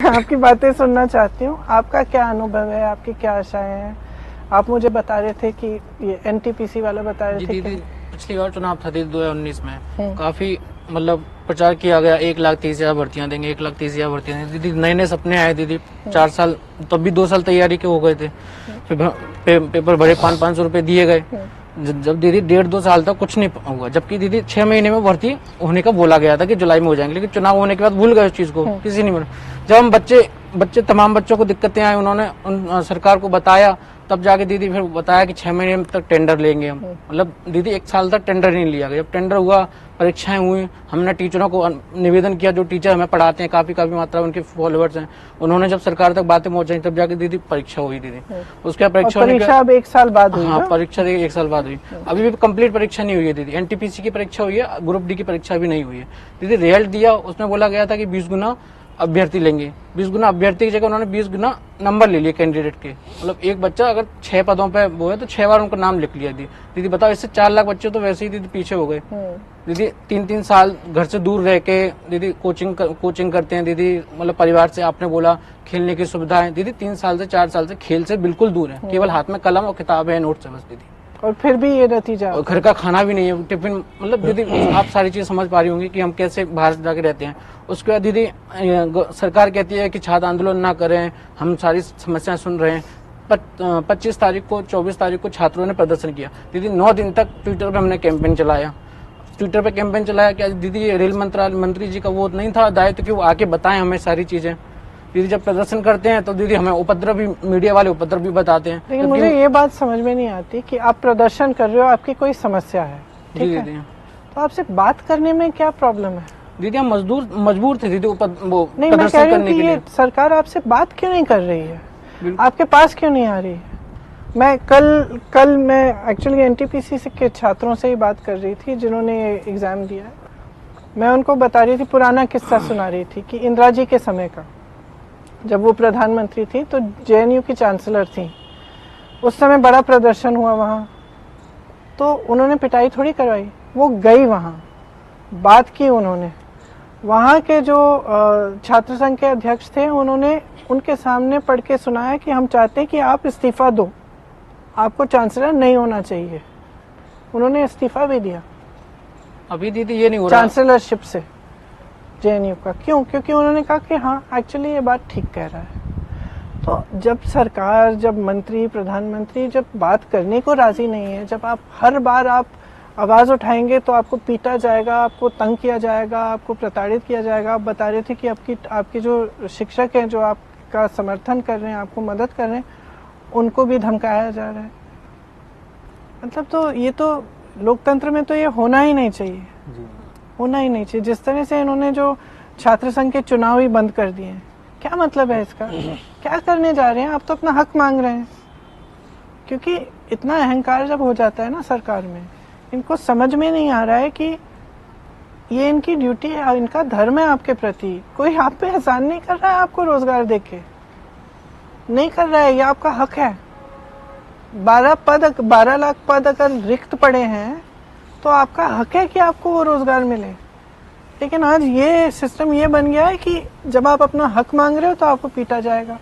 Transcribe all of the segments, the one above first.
मैं आपकी बातें सुनना चाहती हूँ। आपका क्या अनुभव है, आपकी क्या आशाएं हैं? आप मुझे बता रहे थे कि ये एनटीपीसी वाला बता रहे थे दीदी, पिछली बार चुनाव था दीदी 2019 में, काफी प्रचार किया गया, 1,30,000 भर्तियां देंगे, 1,30,000 भर्तियां देंगे। दीदी नए नए सपने आए दीदी, 4 साल, तब भी 2 साल तैयारी के हो गए थे। फिर पेपर भरे, 500-500 रुपए दिए गए। जब दीदी 1.5-2 साल तक कुछ नहीं हुआ, जबकि दीदी 6 महीने में भर्ती होने का बोला गया था कि जुलाई में हो जाएंगे, लेकिन चुनाव होने के बाद भूल गए उस चीज को, किसी नहीं बोला। जब हम बच्चे तमाम बच्चों को दिक्कतें आई, उन्होंने सरकार को बताया, तब जाके दीदी फिर बताया कि 6 महीने तक टेंडर लेंगे हम। दीदी 1 साल तक टेंडर नहीं लिया गया। जब टेंडर हुआ, परीक्षाएं हुई, हमने टीचरों को निवेदन किया, जो टीचर हमें पढ़ाते हैं, काफी मात्रा में उनके फॉलोअर्स हैं, उन्होंने जब सरकार तक बातें पहुंचाई, तब जाके दीदी परीक्षा हुई दीदी। उसके परीक्षा अब 1 साल बाद हुई। हाँ, परीक्षा 1 साल बाद हुई। अभी भी कंप्लीट परीक्षा नहीं हुई है दीदी। एनटीपीसी की परीक्षा हुई है, ग्रुप डी की परीक्षा भी नहीं हुई है दीदी। रिजल्ट दिया, उसमें बोला गया था कि 20 गुना अभ्यर्थी लेंगे। 20 गुना अभ्यर्थी की जगह उन्होंने 20 गुना नंबर ले लिए कैंडिडेट के। एक बच्चा अगर 6 पदों पे वो है तो 6 बार उनका नाम लिख लिया दीदी। बताओ, इससे 4 लाख बच्चे तो वैसे ही दीदी पीछे हो गए। दीदी 3-3 साल घर से दूर रह के दीदी कोचिंग करते हैं दीदी। परिवार से, आपने बोला खेलने की सुविधाएं, दीदी 3 साल से 4 साल से खेल से बिल्कुल दूर है। केवल हाथ में कलम और किताब है, नोट्स है बस दीदी। और फिर भी ये नतीजा, और घर का खाना भी नहीं है, टिफिन। दीदी आप सारी चीज समझ पा रही होंगी कि हम कैसे बाहर जाके रहते हैं। उसके बाद दीदी सरकार कहती है कि छात्र आंदोलन ना करें, हम सारी समस्याएं सुन रहे हैं। 25 तारीख को, 24 तारीख को छात्रों ने प्रदर्शन किया दीदी। 9 दिन तक ट्विटर पे हमने कैंपेन चलाया। क्या दीदी रेल मंत्री जी का वो नहीं था दायित्व कि वो आके बताएं हमें सारी चीजें। दीदी जब प्रदर्शन करते हैं तो दीदी हमें उपद्रव भी, मीडिया वाले उपद्रव भी बताते हैं। लेकिन मुझे ये बात समझ में नहीं आती कि आप प्रदर्शन कर रहे हो, आपकी कोई समस्या है, ठीक है, तो आपसे बात करने में क्या प्रॉब्लम है? दीदी हम मजबूर थे दीदी नहीं, मैं कह रही हूँ कि ये सरकार आपसे बात क्यों नहीं कर रही है, आपके पास क्यों नहीं आ रही है? मैं कल मैं एक्चुअली एनटीपीसी के छात्रों से ही बात कर रही थी जिन्होंने एग्जाम दिया है। मैं उनको बता रही थी, पुराना किस्सा सुना रही थी कि इंदिरा जी के समय का, जब वो प्रधानमंत्री थी तो जेएनयू की चांसलर थी, उस समय बड़ा प्रदर्शन हुआ वहाँ, तो उन्होंने पिटाई थोड़ी करवाई, वो गई वहाँ, बात की उन्होंने। वहाँ के जो छात्र संघ के अध्यक्ष थे, उन्होंने उनके सामने पढ़ के सुनाया कि हम चाहते हैं कि आप इस्तीफा दो, आपको चांसलर नहीं होना चाहिए। उन्होंने इस्तीफा भी दिया अभी दीदी, ये नहीं हो रहा चांसलरशिप से जेएनयू का। क्यों? क्योंकि उन्होंने कहा कि हाँ एक्चुअली ये बात ठीक कह रहा है। तो जब सरकार, जब मंत्री, प्रधानमंत्री जब बात करने को राजी नहीं है, जब आप हर बार आप आवाज़ उठाएंगे तो आपको पीटा जाएगा, आपको तंग किया जाएगा, आपको प्रताड़ित किया जाएगा। आप बता रहे थे कि आपके जो शिक्षक हैं, जो आपका समर्थन कर रहे हैं, आपको मदद कर रहे हैं, उनको भी धमकाया जा रहा है। तो ये तो लोकतंत्र में तो ये होना ही नहीं चाहिए, होना ही नहीं चाहिए। जिस तरह से इन्होंने जो छात्र संघ के चुनाव ही बंद कर दिए हैं, क्या मतलब है इसका? क्या करने जा रहे हैं? आप तो अपना हक मांग रहे हैं। क्योंकि इतना अहंकार जब हो जाता है ना सरकार में, इनको समझ में नहीं आ रहा है कि ये इनकी ड्यूटी है, इनका धर्म है आपके प्रति। कोई आप पे एहसान नहीं कर रहा है, आपको रोजगार देके नहीं कर रहा है, ये आपका हक है। 12 लाख पद अगर रिक्त पड़े हैं तो आपका हक है कि आपको वो रोजगार मिले। लेकिन आज ये सिस्टम ये बन गया है कि जब आप अपना हक मांग रहे हो तो आपको पीटा जाएगा,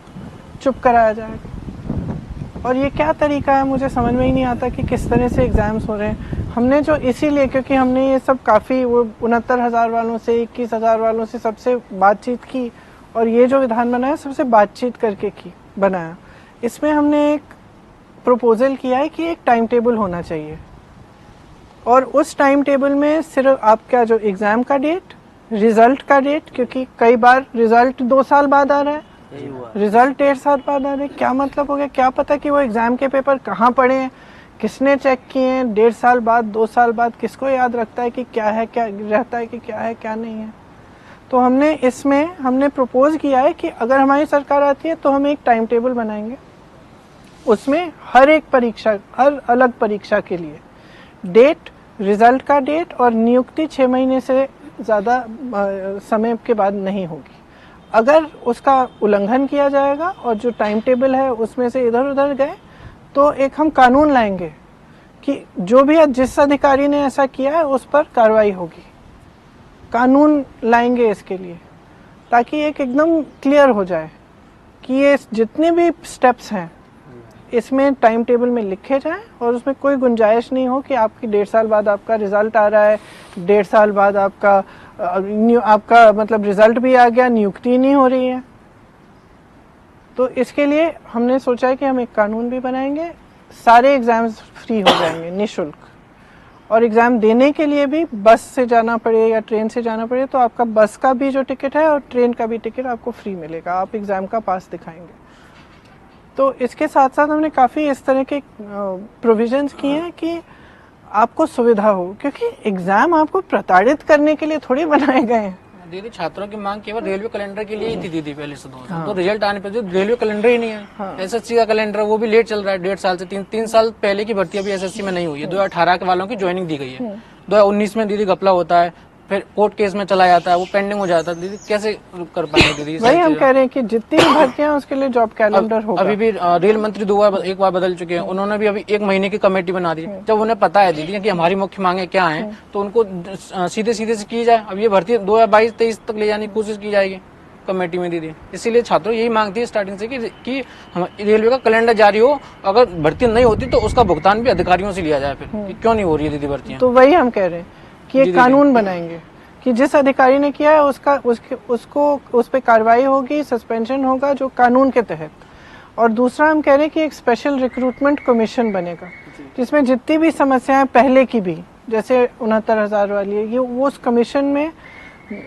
चुप कराया जाएगा। और ये क्या तरीका है, मुझे समझ में ही नहीं आता कि किस तरह से एग्जाम्स हो रहे हैं। हमने जो इसीलिए, क्योंकि हमने ये सब काफ़ी वो 69,000 वालों से, 21,000 वालों से सबसे बातचीत की, और ये जो विधान बनाया सबसे बातचीत करके बनाया। इसमें हमने एक प्रपोजल किया है कि एक टाइम टेबल होना चाहिए, और उस टाइम टेबल में सिर्फ आपका जो एग्ज़ाम का डेट, रिजल्ट का डेट, क्योंकि कई बार रिजल्ट 2 साल बाद आ रहा है, रिजल्ट 1.5 साल बाद आ रहे हैं। क्या मतलब हो गया? क्या पता कि वो एग्ज़ाम के पेपर कहाँ पड़े हैं, किसने चेक किए हैं, 1.5 साल बाद, 2 साल बाद, किसको याद रखता है कि क्या है, क्या रहता है कि क्या है, क्या नहीं है। तो हमने प्रपोज किया है कि अगर हमारी सरकार आती है तो हम एक टाइम टेबल बनाएंगे, उसमें हर एक परीक्षा, हर अलग परीक्षा के लिए डेट, रिजल्ट का डेट और नियुक्ति 6 महीने से ज़्यादा समय के बाद नहीं होगी। अगर उसका उल्लंघन किया जाएगा और जो टाइम टेबल है उसमें से इधर उधर गए तो एक हम कानून लाएंगे कि जो भी जिस अधिकारी ने ऐसा किया है उस पर कार्रवाई होगी। कानून लाएंगे इसके लिए, ताकि एक एकदम क्लियर हो जाए कि ये जितने भी स्टेप्स हैं इसमें टाइम टेबल में लिखे जाएं और उसमें कोई गुंजाइश नहीं हो कि आपकी 1.5 साल बाद आपका रिजल्ट आ रहा है, 1.5 साल बाद आपका मतलब रिजल्ट भी आ गया, नियुक्ति नहीं हो रही है। तो इसके लिए हमने सोचा है कि हम एक कानून भी बनाएंगे, सारे एग्जाम्स फ्री हो जाएंगे निःशुल्क, और एग्ज़ाम देने के लिए भी बस से जाना पड़े या ट्रेन से जाना पड़े तो आपका बस का भी जो टिकट है और ट्रेन का भी टिकट आपको फ्री मिलेगा, आप एग्ज़ाम का पास दिखाएंगे। तो इसके साथ साथ हमने काफ़ी इस तरह के प्रोविजंस किए हैं कि आपको सुविधा हो, क्योंकि एग्ज़ाम आपको प्रताड़ित करने के लिए थोड़ी बनाए गए हैं। दीदी छात्रों की मांग केवल रेलवे कैलेंडर के लिए ही थी दीदी पहले से। तो रिजल्ट आने पर रेलवे कैलेंडर ही नहीं है। एसएससी का कैलेंडर वो भी लेट चल रहा है, 1.5 साल से 3 साल पहले की भर्ती अभी एसएससी में नहीं हुई है। 2018 के वालों की ज्वाइनिंग दी गई है, 2019 में दीदी घपला होता है, फिर कोर्ट केस में चला जाता है, वो पेंडिंग हो जाता है। दीदी कैसे कर पाएंगे दीदी? वही हम कह रहे हैं कि जितनी भी भर्तियां उसके लिए जॉब कैलेंडर होगा। अभी भी रेल मंत्री एक बार बदल चुके हैं, उन्होंने भी अभी 1 महीने की कमेटी बना दी। जब उन्हें पता है दीदी कि हमारी मुख्य मांगे क्या हैं, तो उनको सीधे सीधे से की जाए। अब ये भर्ती 2022-23 तक ले जाने की कोशिश की जाएगी कमेटी में दीदी। इसीलिए छात्रों यही मांग थी स्टार्टिंग से कि हम रेलवे का कैलेंडर जारी हो, अगर भर्ती नहीं होती तो उसका भुगतान भी अधिकारियों से लिया जाए। फिर कि क्यों नहीं हो रही है दीदी भर्तियां? तो वही हम कह रहे हैं कि एक कानून बनाएंगे कि जिस अधिकारी ने किया है उसको उस पर कार्रवाई होगी, सस्पेंशन होगा जो कानून के तहत। और दूसरा हम कह रहे हैं कि एक स्पेशल रिक्रूटमेंट कमीशन बनेगा जिसमें जितनी भी समस्याएं पहले की भी, जैसे 69,000 वाली है, ये वो उस कमीशन में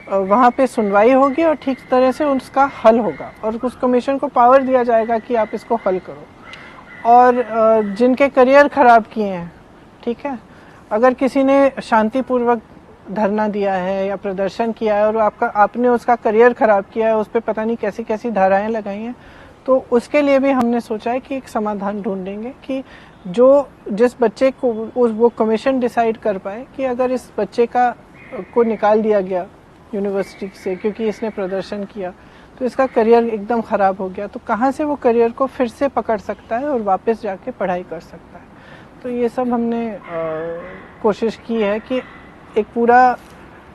वहाँ पे सुनवाई होगी और ठीक तरह से उसका हल होगा, और उस कमीशन को पावर दिया जाएगा कि आप इसको हल करो। और जिनके करियर खराब किए हैं, ठीक है, अगर किसी ने शांतिपूर्वक धरना दिया है या प्रदर्शन किया है और आपने उसका करियर खराब किया है, उस पर पता नहीं कैसी कैसी धाराएं लगाई हैं, तो उसके लिए भी हमने सोचा है कि एक समाधान ढूंढेंगे कि जिस बच्चे को वो कमीशन डिसाइड कर पाए कि अगर इस बच्चे को निकाल दिया गया यूनिवर्सिटी से क्योंकि इसने प्रदर्शन किया, तो इसका करियर एकदम ख़राब हो गया, तो कहाँ से वो करियर को फिर से पकड़ सकता है और वापस जाके पढ़ाई कर सकता है। तो ये सब हमने कोशिश की है कि एक पूरा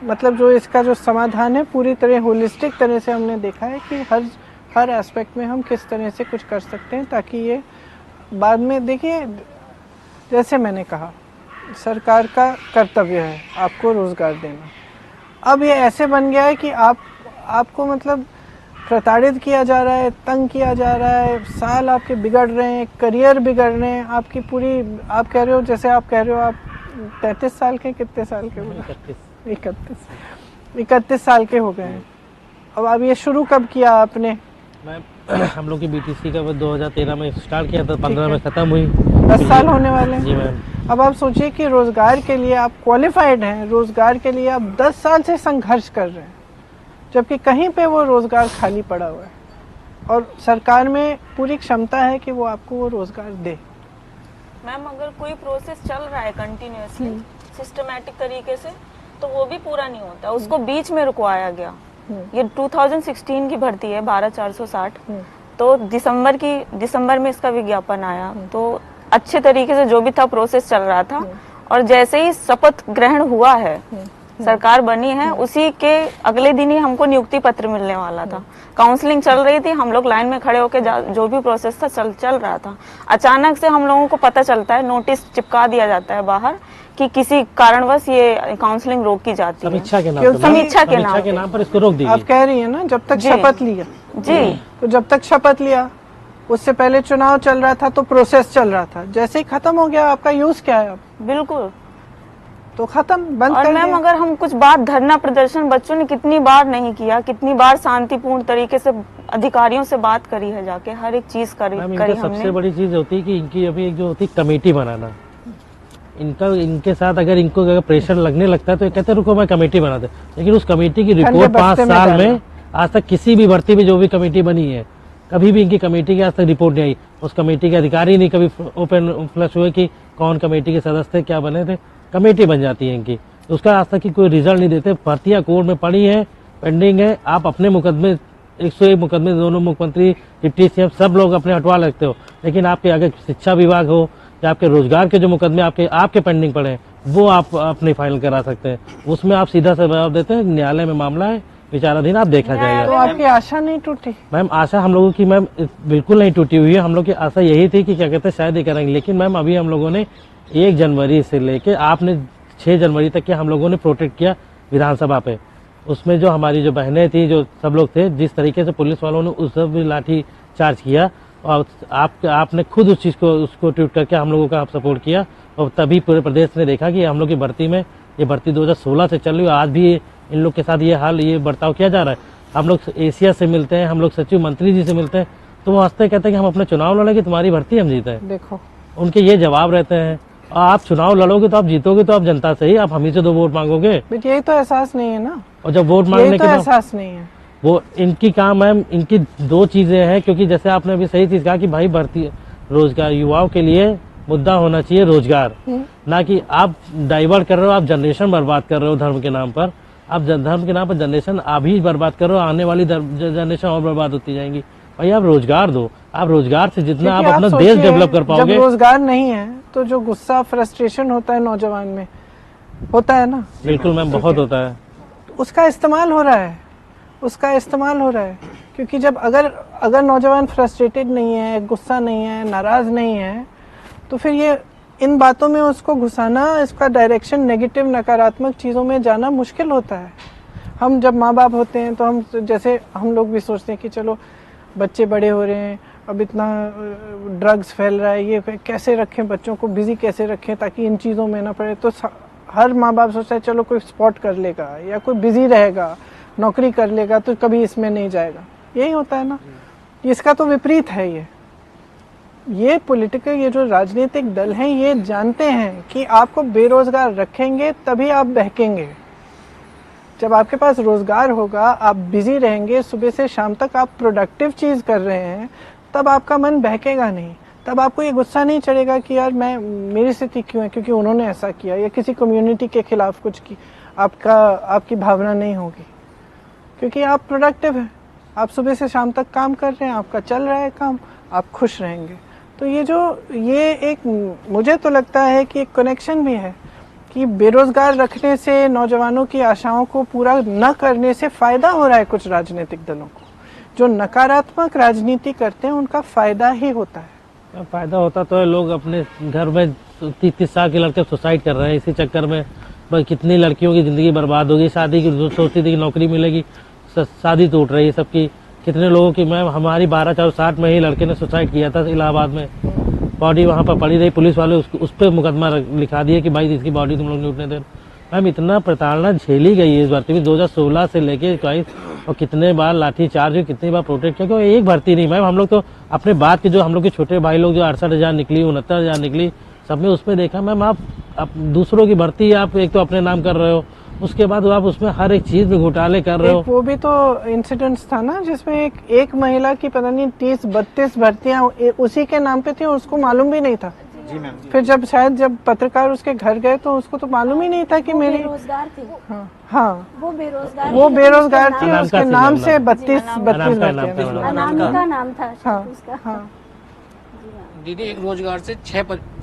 मतलब जो इसका जो समाधान है पूरी तरह होलिस्टिक तरह से हमने देखा है कि हर एस्पेक्ट में हम किस तरह से कुछ कर सकते हैं ताकि ये बाद में, देखिए जैसे मैंने कहा, सरकार का कर्तव्य है आपको रोज़गार देना। अब ये ऐसे बन गया है कि आपको मतलब प्रताड़ित किया जा रहा है, तंग किया जा रहा है, साल आपके बिगड़ रहे हैं, करियर बिगड़ रहे हैं, आपकी पूरी, आप कह रहे हो, जैसे आप कह रहे हो आप 33 साल के, कितने साल के हुए? 31 साल के हो गए हैं। अब ये शुरू कब किया आपने? हम लोग की बीटीसी का 2013 में स्टार्ट किया था, 15 में खत्म हुई, 10 साल होने वाले हैं। जी मैम। अब आप सोचिए कि रोजगार के लिए आप क्वालिफाइड हैं, रोजगार के लिए आप 10 साल से संघर्ष कर रहे हैं, जबकि कहीं पे वो रोजगार खाली पड़ा हुआ है और सरकार में पूरी क्षमता है कि वो आपको वो रोजगार दे। मैम अगर कोई प्रोसेस चल रहा है कंटिन्यूअसली सिस्टमैटिक तरीके से तो वो भी पूरा नहीं होता, उसको बीच में रुकवाया गया। ये 2016 की भर्ती है 12,460, तो दिसंबर में इसका विज्ञापन आया, तो अच्छे तरीके से जो भी था प्रोसेस चल रहा था, और जैसे ही शपथ ग्रहण हुआ है, सरकार बनी है, उसी के अगले दिन ही हमको नियुक्ति पत्र मिलने वाला था। काउंसलिंग चल रही थी, हम लोग लाइन में खड़े होकर जो भी प्रोसेस था चल रहा था। अचानक से हम लोगों को पता चलता है, नोटिस चिपका दिया जाता है बाहर कि किसी कारणवश ये काउंसलिंग रोकी जाती है, समीक्षा के नाम पर इसको रोक दिया। आप कह रही है ना, जब तक शपथ लिया जी, तो जब तक शपथ लिया, उससे पहले चुनाव चल रहा था तो प्रोसेस चल रहा था, जैसे ही खत्म हो गया आपका यूज क्या है अब? बिल्कुल, तो खत्म, बंद और कर मैम दिया। अगर हम कुछ बात, धरना प्रदर्शन बच्चों ने कितनी बार नहीं किया, कितनी बार शांतिपूर्ण तरीके से अधिकारियों से बात करी है, जाके हर एक चीज करी हमने। सबसे बड़ी चीज होती है कि इनकी अभी एक जो होती है कमेटी बनाना, इनके साथ अगर इनको अगर प्रेशर लगने लगता है तो ये कहते रुको मैं कमेटी बना दे, लेकिन उस कमेटी की रिपोर्ट 5 साल में आज तक किसी भी भर्ती में जो भी कमेटी बनी है, कभी भी इनकी कमेटी की आज तक रिपोर्ट नहीं आई। उस कमेटी के अधिकारी नहीं कभी ओपन फ्लश हुए कि कौन कमेटी के सदस्य थे, क्या बने थे, कमेटी बन जाती है इनकी, उसका आज तक की कोई रिजल्ट नहीं देते। भर्तियां कोर्ट में पड़ी है, पेंडिंग है, आप अपने मुकदमे 101 मुकदमे दोनों मुख्यमंत्री, डिप्टी सीएम सब लोग अपने हटवा लगते हो, लेकिन आपके अगर शिक्षा विभाग हो या आपके रोजगार के जो मुकदमे आपके पेंडिंग पड़े हैं वो आप अपने फाइनल करा सकते हैं, उसमें आप सीधा सा जवाब देते हैं न्यायालय में मामला है, विचाराधीन, आप देखा तो जाएगा। आपकी आशा नहीं टूटी? मैम आशा हम लोगों की मैम बिल्कुल नहीं टूटी हुई है। हम लोग की आशा यही थी कि क्या कहते हैं शायद ये करेंगे, लेकिन मैम अभी हम लोगों ने 1 जनवरी से लेके आपने 6 जनवरी तक के हम लोगों ने प्रोटेक्ट किया विधानसभा पे। उसमें जो हमारी जो बहनें थी, जो सब लोग थे, जिस तरीके से पुलिस वालों ने उस सब भी लाठी चार्ज किया, और आपने खुद उस चीज़ को उसको ट्वीट करके हम लोगों का सपोर्ट किया, और तभी पूरे प्रदेश ने देखा कि हम लोग की भर्ती में, ये भर्ती 2016 से चल रही है, आज भी इन लोग के साथ ये हाल, ये बर्ताव किया जा रहा है। हम लोग एशिया से मिलते हैं, हम लोग सचिव मंत्री जी से मिलते हैं, तो वो हंसते कहते हैं कि हम अपने चुनाव लड़ेंगे, तुम्हारी भर्ती हम जीते हैं। देखो, उनके ये जवाब रहते हैं। और आप चुनाव लड़ोगे तो आप जीतोगे तो आप जनता से ही, आप हम ही से 2 वोट मांगोगे। बट यही तो एहसास नहीं है ना, और जब वोट यही मांगने तो के बाद एहसास नहीं है। वो इनकी काम है, इनकी 2 चीजें हैं, क्योंकि जैसे आपने अभी सही चीज कहा कि भाई भर्ती रोजगार, युवाओं के लिए मुद्दा होना चाहिए रोजगार, ना कि आप डाइवर्ट कर रहे हो, आप जनरेशन बर्बाद कर रहे हो धर्म के नाम पर। आप धर्म के नाम पर जनरेशन अभी बर्बाद कर रहे हो, आने वाली जनरेशन और बर्बाद होती जाएंगी। भाई आप रोजगार दो, आप रोजगार से जितना आप अपना देश डेवलप कर पाओगे। जब रोजगार नहीं है तो जो गुस्सा, फ्रस्ट्रेशन होता है नौजवान में, होता है ना? बिल्कुल मैम, बहुत होता है। उसका इस्तेमाल हो रहा है, उसका इस्तेमाल हो रहा है। क्योंकि जब अगर नौजवान फ्रस्ट्रेटेड नहीं है, गुस्सा नहीं है, नाराज नहीं है, तो फिर ये इन बातों में उसको घुसाना, इसका डायरेक्शन नेगेटिव, नकारात्मक चीज़ों में जाना मुश्किल होता है। हम जब माँ बाप होते हैं तो हम, जैसे हम लोग भी सोचते हैं कि चलो बच्चे बड़े हो रहे हैं, अब इतना ड्रग्स फैल रहा है, ये कैसे रखें बच्चों को, बिजी कैसे रखें ताकि इन चीज़ों में ना पड़े। तो हर माँ बाप सोचता है चलो कोई स्पॉट कर लेगा, या कोई बिजी रहेगा, नौकरी कर लेगा, तो कभी इसमें नहीं जाएगा। यही होता है ना। इसका तो विपरीत है। ये पॉलिटिकल, ये जो राजनीतिक दल हैं, ये जानते हैं कि आपको बेरोजगार रखेंगे तभी आप बहकेंगे। जब आपके पास रोजगार होगा, आप बिजी रहेंगे, सुबह से शाम तक आप प्रोडक्टिव चीज कर रहे हैं, तब आपका मन बहकेगा नहीं। तब आपको ये गुस्सा नहीं चढ़ेगा कि यार मेरी स्थिति क्यों है, क्योंकि उन्होंने ऐसा किया, या किसी कम्युनिटी के खिलाफ कुछ की आपकी भावना नहीं होगी, क्योंकि आप प्रोडक्टिव हैं, आप सुबह से शाम तक काम कर रहे हैं, आपका चल रहा है काम, आप खुश रहेंगे। तो ये एक, मुझे तो लगता है कि एक कनेक्शन भी है कि बेरोजगार रखने से, नौजवानों की आशाओं को पूरा न करने से फायदा हो रहा है कुछ राजनीतिक दलों को। जो नकारात्मक राजनीति करते हैं उनका फायदा ही होता है। फायदा होता तो है, लोग अपने घर में 30 साल के लड़के सुसाइड कर रहे हैं, इसी चक्कर में भाई कितनी लड़कियों की जिंदगी बर्बाद होगी। शादी की सोचती थी कि नौकरी मिलेगी, शादी टूट रही है सबकी। कितने लोगों की, मैम हमारी 12/4/60 में ही लड़के ने सुसाइड किया था इलाहाबाद में, बॉडी वहाँ पर पड़ी रही, पुलिस वाले उस पर मुकदमा लिखा दिए कि भाई इसकी बॉडी तुम लोग नहीं उठने दे। मैम इतना प्रताड़ना झेली गई है इस भर्ती में 2016 से लेके 22, और कितने बार लाठी चार्ज हुई, कितनी बार प्रोटेक्ट किया, क्योंकि एक भर्ती नहीं मैम। हम लोग तो अपने बात के, जो हम लोग के छोटे भाई लोग जो 68,000 निकली, 69,000 निकली, सबने उसमें देखा मैम। आप दूसरों की भर्ती आप एक तो अपने नाम कर रहे हो, उसके बाद आप उसमें हर एक चीज में घोटाले कर रहे हो। वो भी तो इंसिडेंट्स था ना, जिसमें एक महिला की पता नहीं 30-32 भर्तियां उसी के नाम पे थी और उसको मालूम भी नहीं था। जी मैम। फिर जब पत्रकार उसके घर गए तो उसको तो मालूम ही नहीं था कि मेरी बेरोजगार थी। हाँ, वो बेरोजगार थी, उसके नाम से 32 भर्तियां। अनामिका नाम था हाँ, उसका। हाँ। दीदी एक रोजगार से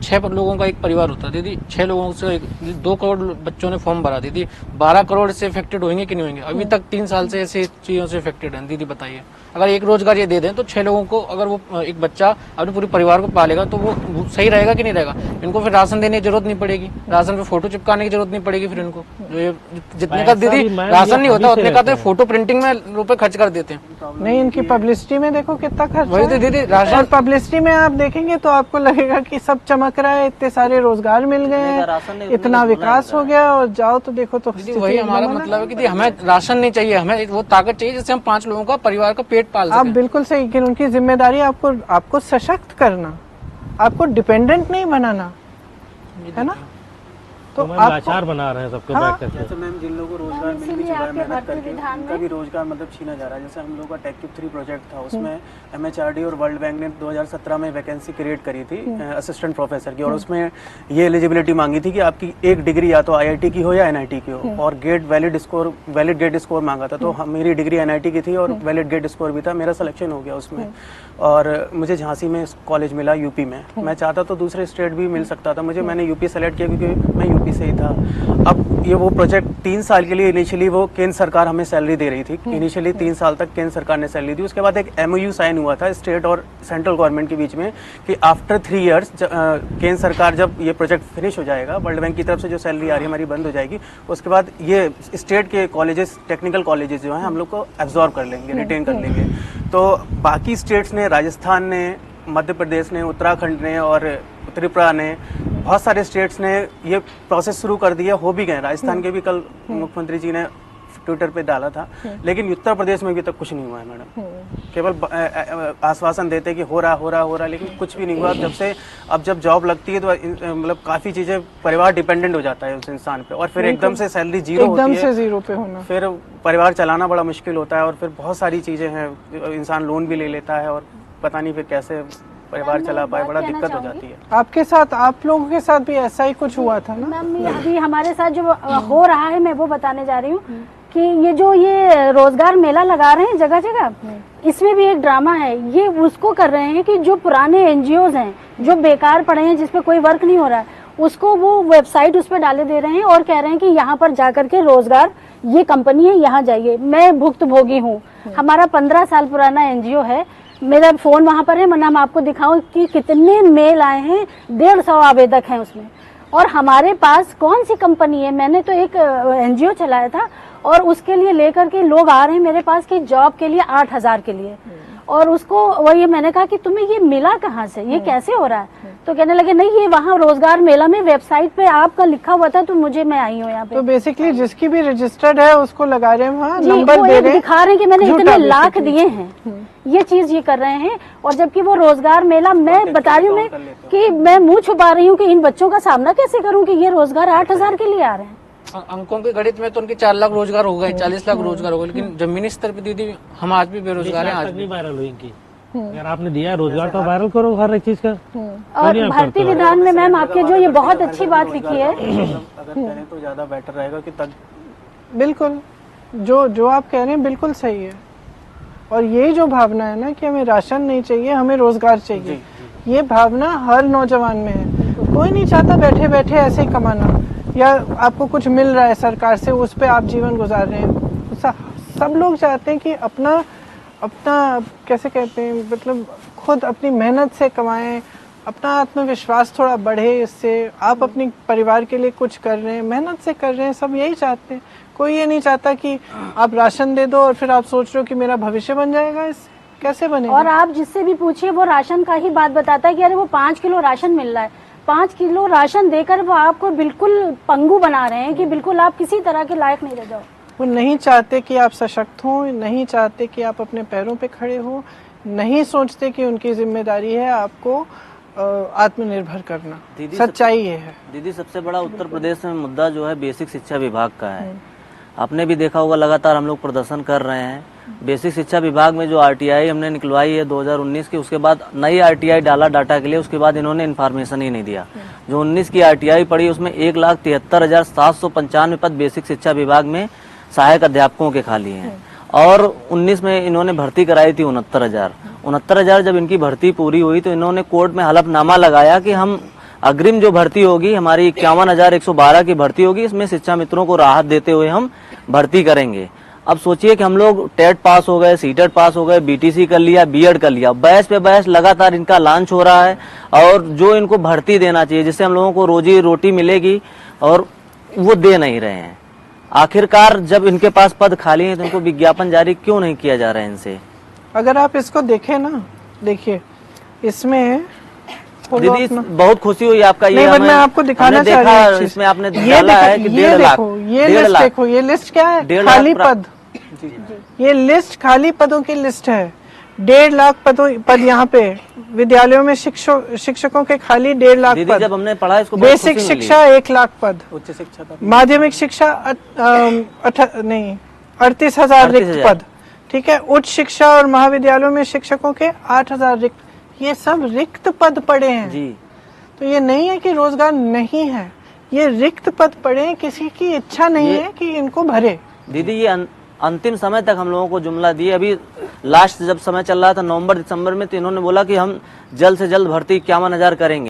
6 लोगों का एक परिवार होता है दीदी। 6 लोगों से 2 करोड़ बच्चों ने फॉर्म भरा दीदी। 12 करोड़ से इफेक्टेड होंगे कि नहीं होंगे? अभी तक 3 साल से ऐसी चीजों से इफेक्टेड हैं। दीदी बताइए, अगर एक रोजगार ये दे दें तो 6 लोगों को, अगर वो एक बच्चा अपने पूरे परिवार को पालेगा तो वो सही रहेगा कि नहीं रहेगा? इनको फिर राशन देने की जरूरत नहीं पड़ेगी, राशन पे फोटो चिपकाने की जरूरत नहीं पड़ेगी फिर इनको। जो ये जितने का दीदी राशन नहीं होता उतने का तो फोटो प्रिंटिंग में रुपए खर्च कर देते हैं। नहीं, इनकी पब्लिसिटी में देखो कितना खर्च। वही तो दीदी, राशन पब्लिसिटी में आप देखेंगे तो आपको लगेगा कि सब चमक रहा है, इतने सारे रोजगार मिल गए हैं, इतना विकास हो गया, और जाओ तो देखो तो वही हमारा मतलब है कि हमें राशन नहीं चाहिए, हमें वो ताकत चाहिए जिससे हम 5 लोगों का परिवार का पेट पाल सकें। आप बिल्कुल सही कि उनकी जिम्मेदारी आपको सशक्त करना, आपको डिपेंडेंट नहीं बनाना, है ना? तो आप लाचार बना रहे हैं सबको बैठ करके। जैसे मैम जिन लोगों को रोजगार मिल भी चुका है मेहनत करके, उनका भी रोजगार मतलब छीना जा रहा है। जैसे हम लोग का टेक्यूब 3 प्रोजेक्ट था, उसमें MHRD और वर्ल्ड बैंक ने 2017 में वैकेंसी क्रिएट करी थी असिस्टेंट प्रोफेसर की, और उसमें ये एलिजिबिलिटी मांगी थी कि आपकी एक डिग्री या तो IIT की हो या NIT की हो, और वैलिड गेट स्कोर मांगा था। तो मेरी डिग्री NIT की थी और वैलिड गेट स्कोर भी था, मेरा सिलेक्शन हो गया उसमें, और मुझे झांसी में कॉलेज मिला यूपी में। मैं चाहता तो दूसरे स्टेट भी मिल सकता था, मैंने यूपी सेलेक्ट किया क्योंकि मैं यूपी से ही था। अब ये वो प्रोजेक्ट 3 साल के लिए इनिशियली वो केंद्र सरकार हमें सैलरी दे रही थी। इनिशियली 3 साल तक केंद्र सरकार ने सैलरी दी। उसके बाद एक MOU साइन हुआ था स्टेट और सेंट्रल गवर्नमेंट के बीच में कि आफ्टर 3 इयर्स केंद्र सरकार जब ये प्रोजेक्ट फिनिश हो जाएगा, वर्ल्ड बैंक की तरफ से जो सैलरी आ रही है हमारी बंद हो जाएगी, उसके बाद ये स्टेट के कॉलेजेस, टेक्निकल कॉलेजेस जो हैं हम लोग को एब्जॉर्ब कर लेंगे, रिटेन कर लेंगे। तो बाकी स्टेट्स ने, राजस्थान ने, मध्य प्रदेश ने, उत्तराखंड ने और त्रिपुरा ने, बहुत सारे स्टेट्स ने ये प्रोसेस शुरू कर दिया, हो भी गए। राजस्थान के भी कल मुख्यमंत्री जी ने ट्विटर पे डाला था, लेकिन उत्तर प्रदेश में अभी तक कुछ नहीं हुआ है मैडम। केवल आश्वासन देते कि हो रहा, लेकिन कुछ भी नहीं हुआ। अब जब जॉब लगती है तो मतलब काफी चीजें, परिवार डिपेंडेंट हो जाता है उस इंसान पे, और फिर एकदम से सैलरी जीरो होती है, एकदम से जीरो पे होना, फिर परिवार चलाना बड़ा मुश्किल होता है। और फिर बहुत सारी चीजें हैं, इंसान लोन भी ले लेता है और पता नहीं फिर कैसे परिवार चला पाए, बड़ा दिक्कत हो जाती है। आपके साथ, आप लोगों के साथ भी ऐसा ही कुछ हुआ था ना? मैम अभी हमारे साथ जो हो रहा है मैं वो बताने जा रही हूँ कि ये रोजगार मेला लगा रहे हैं जगह जगह, इसमें भी एक ड्रामा है। ये उसको कर रहे हैं कि जो पुराने NGOs हैं जो बेकार पड़े हैं, जिसपे कोई वर्क नहीं हो रहा है, उसको वो वेबसाइट उस पर डाले दे रहे हैं और कह रहे हैं कि यहाँ पर जाकर के रोजगार, ये कंपनी है यहाँ जाइए। मैं भुक्तभोगी हूँ, हमारा 15 साल पुराना NGO है, मेरा फोन वहां पर है, मैं हम आपको दिखाऊं कि कितने मेल आए हैं, 150 आवेदक हैं उसमें। और हमारे पास कौन सी कंपनी है, मैंने तो एक NGO चलाया था और उसके लिए लेकर के लोग आ रहे हैं मेरे पास कि जॉब के लिए 8,000 के लिए, और उसको वही मैंने कहा कि तुम्हें ये मिला कहाँ से, ये कैसे हो रहा है? तो कहने लगे नहीं, ये वहाँ रोजगार मेला में वेबसाइट पे आपका लिखा हुआ था, तो मुझे, मैं आई हूँ यहाँ पे। तो बेसिकली जिसकी भी रजिस्टर्ड है उसको लगा रहे हैं वहाँ, जी, नंबर वो दे एक रहे हैं, दिखा रहे हैं कि मैंने झूठा इतने लाख basically। दिए हैं, ये चीज ये कर रहे हैं। और जबकि वो रोजगार मेला, मैं बता रही हूँ मैं कि मैं मुंह छुपा रही हूँ कि इन बच्चों का सामना कैसे करूँ कि ये रोजगार 8,000 के लिए आ रहे हैं। अंकों के गणित में तो उनके 4 लाख रोजगार हो गए, 40 लाख रोजगार हो गए, लेकिन जमीनी स्तर पे दीदी हम आज भी बेरोजगार हैं। आज भी वायरल हुई इनकी, अगर आपने दिया है रोजगार तो वायरल करो हर एक चीज का। और भारतीय विधान में मैम आपके जो ये बहुत अच्छी बात लिखी है, अगर करें तो ज्यादा बेटर रहेगा कि तब बिल्कुल जो आप कह रहे हैं बिल्कुल सही है। और ये जो भावना है ना कि हमें राशन नहीं चाहिए, हमें रोजगार चाहिए, ये भावना हर नौजवान में है। कोई नहीं चाहता बैठे बैठे ऐसे ही कमाना, या आपको कुछ मिल रहा है सरकार से, उस पे आप जीवन गुजार रहे हैं। सब लोग चाहते हैं कि अपना कैसे कहते हैं, मतलब खुद अपनी मेहनत से कमाएं, अपना आत्मविश्वास थोड़ा बढ़े, इससे आप अपने परिवार के लिए कुछ कर रहे हैं, मेहनत से कर रहे हैं, सब यही चाहते हैं। कोई ये नहीं चाहता कि आप राशन दे दो और फिर आप सोच रहे हो कि मेरा भविष्य बन जाएगा, इससे कैसे बनेगा? और आप जिससे भी पूछिए वो राशन का ही बात बताता है कि अरे वो 5 किलो राशन मिल रहा है, 5 किलो राशन देकर वो आपको बिल्कुल पंगु बना रहे हैं कि बिल्कुल आप किसी तरह के लायक नहीं रह जाओ। वो नहीं चाहते कि आप सशक्त हो, नहीं चाहते कि आप अपने पैरों पे खड़े हो, नहीं सोचते कि उनकी जिम्मेदारी है आपको आत्मनिर्भर करना। सच्चाई ये है दीदी। सबसे बड़ा उत्तर प्रदेश में मुद्दा जो है बेसिक शिक्षा विभाग का है। आपने भी देखा होगा, लगातार हम लोग प्रदर्शन कर रहे हैं। बेसिक शिक्षा विभाग में जो RTI हमने निकलवाई है 2019 की, उसके बाद नई RTI डाला डाटा के लिए, उसके बाद इन्होंने इन्फॉर्मेशन ही नहीं दिया। जो 19 की RTI पड़ी उसमें 1,73,795 पद बेसिक शिक्षा विभाग में सहायक अध्यापकों के खाली हैं, और 19 में इन्होंने भर्ती कराई थी 69,000। जब इनकी भर्ती पूरी हुई तो इन्होंने कोर्ट में हलफनामा लगाया कि हम अग्रिम जो भर्ती होगी हमारी 51,112 की भर्ती होगी, इसमें शिक्षा मित्रों को राहत देते हुए हम भर्ती करेंगे। अब सोचिए कि हम लोग टेट पास हो गए, सीटेट पास हो गए, BTC कर लिया, B.Ed कर लिया, बहस पे बहस लगातार इनका लॉन्च हो रहा है, और जो इनको भर्ती देना चाहिए जिससे हम लोगों को रोजी रोटी मिलेगी, और वो दे नहीं रहे हैं। आखिरकार जब इनके पास पद खाली हैं तो इनको विज्ञापन जारी क्यों नहीं किया जा रहा है इनसे? अगर आप इसको देखें ना, देखिए इसमें दीदी बहुत खुशी हुई आपका ये, नहीं, मैं आपको दिखाना चाह रही हूँ। इसमें आपने डाला है कि 1.5 लाख। ये लिस्ट देखो, ये लिस्ट क्या है? खाली पद। ये लिस्ट खाली पदों की लिस्ट है। 1.5 लाख पद यहाँ पे विद्यालयों में शिक्षकों के खाली 1.5 लाख पद। जब हमने पढ़ा इसको, बेसिक शिक्षा 1 लाख पद, उच्च शिक्षा का माध्यमिक शिक्षा 38,000 रिक्त पद, ठीक है। उच्च शिक्षा और महाविद्यालयों में शिक्षकों के 8,000 रिक्त, ये सब रिक्त पद पड़े हैं जी। तो ये नहीं है कि रोजगार नहीं है, ये रिक्त पद पड़े हैं, किसी की इच्छा नहीं है कि इनको भरे। दीदी ये अंतिम समय तक हम लोगों को जुमला दिए। अभी लास्ट जब समय चल रहा था नवंबर दिसंबर में, तो इन्होंने बोला कि हम जल्द से जल्द भर्ती 51,000 करेंगे।